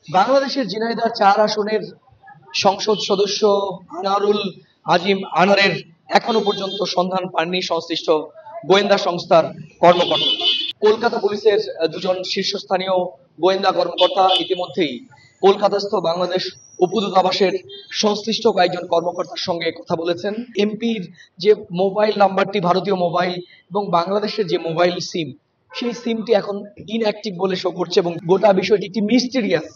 বাংলাদেশের ঝিনাইদহ ৪ আসনের সংসদ সদস্য আনারুল আজিম আনারের এখনো পর্যন্ত সন্ধান পাননি সংশ্লিষ্ট গোয়েন্দা সংস্থার কর্মকর্তা। কলকাতা পুলিশের দুজন শীর্ষস্থানীয় গোয়েন্দা কর্মকর্তা ইতিমধ্যেই কলকাতাস্থ বাংলাদেশ উপদূতাবাসের সংশ্লিষ্ট কয়েকজন কর্মকর্তার সঙ্গে কথা বলেছেন। এমপির যে মোবাইল নাম্বারটি ভারতীয় মোবাইল এবং বাংলাদেশের যে মোবাইল সিম, সেই সিমটি এখন ইনঅ্যাক্টিভ বলে শো করছে এবং গোটা বিষয়টি একটি মিস্টেরিয়াস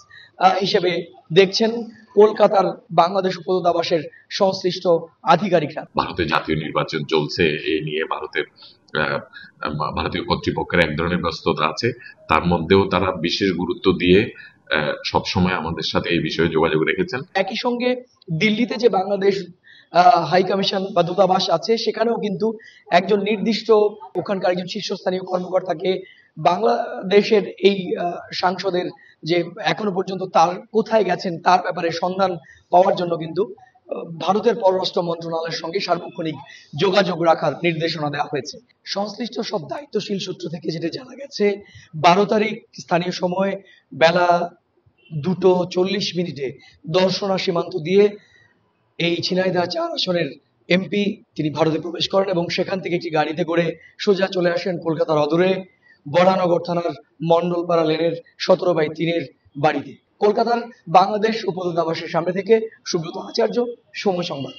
হিসেবে দেখছেন কলকাতার বাংলাদেশ উপদূতাবাসের সংশ্লিষ্ট আধিকারিকরা। ভারতে জাতীয় নির্বাচন চলছে, এই নিয়ে ভারতীয় কর্তৃপক্ষের এক ধরনের ব্যস্ততা আছে। তার মধ্যেও তারা বিশেষ গুরুত্ব দিয়ে সবসময় আমাদের সাথে এই বিষয়ে যোগাযোগ রেখেছেন। একই সঙ্গে দিল্লিতে যে বাংলাদেশ হাই কমিশন বা দূতাবাস আছে, সেখানেও কিন্তু একজন নির্দিষ্ট ওখানকার একজন শীর্ষস্থানীয় কর্মকর্তাকে বাংলাদেশের এই সাংসদের যে এখনো পর্যন্ত তার কোথায় গেছেন তার ব্যাপারে সন্ধান পাওয়ার জন্য কিন্তু ভারতের পররাষ্ট্র মন্ত্রণালয়ের সঙ্গে সার্বক্ষণিক যোগাযোগ রাখার নির্দেশনা দেওয়া হয়েছে। সংশ্লিষ্ট সব দায়িত্বশীল সূত্র থেকে যেটা জানা গেছে, 12 তারিখ স্থানীয় সময় বেলা 2:40 দর্শনা সীমান্ত দিয়ে এই ঝিনাইদহ ৪ আসনের এমপি তিনি ভারতে প্রবেশ করেন এবং সেখান থেকে একটি গাড়িতে করে সোজা চলে আসেন কলকাতার অদূরে বরানগর থানার মন্ডলপাড়া লেনের 17/3 বাড়িতে। কলকাতার বাংলাদেশ উপদূতাবাসের সামনে থেকে সুব্রত আচার্য, সময় সংবাদ।